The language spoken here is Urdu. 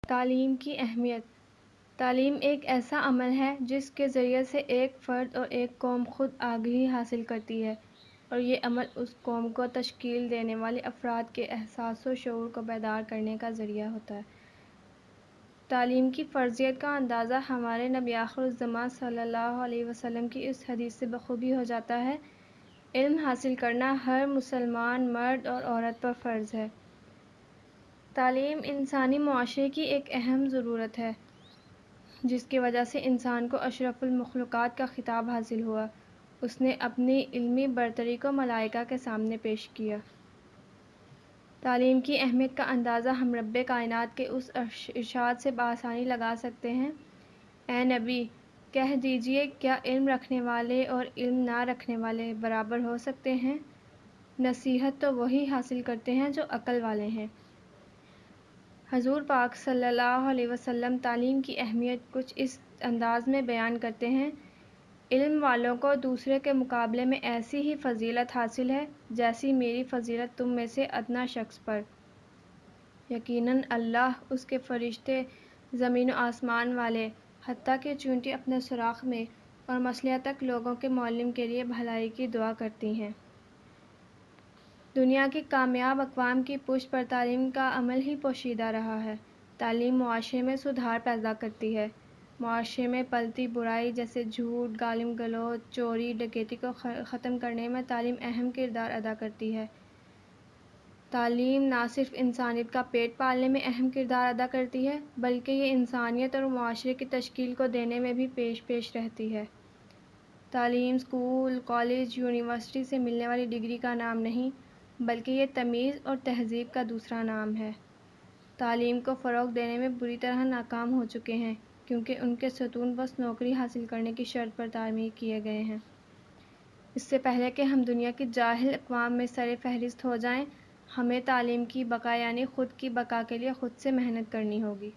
تعلیم کی اہمیت۔ تعلیم ایک ایسا عمل ہے جس کے ذریعے سے ایک فرد اور ایک قوم خود آگاہی حاصل کرتی ہے اور یہ عمل اس قوم کو تشکیل دینے والے افراد کے احساس و شعور کو بیدار کرنے کا ذریعہ ہوتا ہے۔ تعلیم کی فرضیت کا اندازہ ہمارے نبی آخر الزماں صلی اللہ علیہ وسلم کی اس حدیث سے بخوبی ہو جاتا ہے: علم حاصل کرنا ہر مسلمان مرد اور عورت پر فرض ہے۔ تعلیم انسانی معاشرے کی ایک اہم ضرورت ہے جس کی وجہ سے انسان کو اشرف المخلوقات کا خطاب حاصل ہوا۔ اس نے اپنی علمی برتری کو ملائکہ کے سامنے پیش کیا۔ تعلیم کی اہمیت کا اندازہ ہم رب کائنات کے اس ارشاد سے بآسانی لگا سکتے ہیں: اے نبی، کہہ دیجئے کیا علم رکھنے والے اور علم نہ رکھنے والے برابر ہو سکتے ہیں؟ نصیحت تو وہی حاصل کرتے ہیں جو عقل والے ہیں۔ حضور پاک صلی اللہ علیہ وسلم تعلیم کی اہمیت کچھ اس انداز میں بیان کرتے ہیں: علم والوں کو دوسرے کے مقابلے میں ایسی ہی فضیلت حاصل ہے جیسی میری فضیلت تم میں سے ادنیٰ شخص پر۔ یقیناً اللہ، اس کے فرشتے، زمین و آسمان والے، حتیٰ کہ چیونٹی اپنے سوراخ میں اور مچھلیاں تک لوگوں کے معلم کے لیے بھلائی کی دعا کرتی ہیں۔ دنیا کی کامیاب اقوام کی پشت پر تعلیم کا عمل ہی پوشیدہ رہا ہے۔ تعلیم معاشرے میں سدھار پیدا کرتی ہے۔ معاشرے میں پلتی برائی جیسے جھوٹ، گالی گلوچ، چوری، ڈکیتی کو ختم کرنے میں تعلیم اہم کردار ادا کرتی ہے۔ تعلیم نہ صرف انسانیت کا پیٹ پالنے میں اہم کردار ادا کرتی ہے بلکہ یہ انسانیت اور معاشرے کی تشکیل کو دینے میں بھی پیش رہتی ہے۔ تعلیم اسکول، کالج، یونیورسٹی سے ملنے والی ڈگری کا نام نہیں بلکہ یہ تمیز اور تہذیب کا دوسرا نام ہے۔ تعلیم کو فروغ دینے میں بری طرح ناکام ہو چکے ہیں کیونکہ ان کے ستون بس نوکری حاصل کرنے کی شرط پر تعمیر کیے گئے ہیں۔ اس سے پہلے کہ ہم دنیا کی جاہل اقوام میں سر فہرست ہو جائیں، ہمیں تعلیم کی بقا یعنی خود کی بقا کے لیے خود سے محنت کرنی ہوگی۔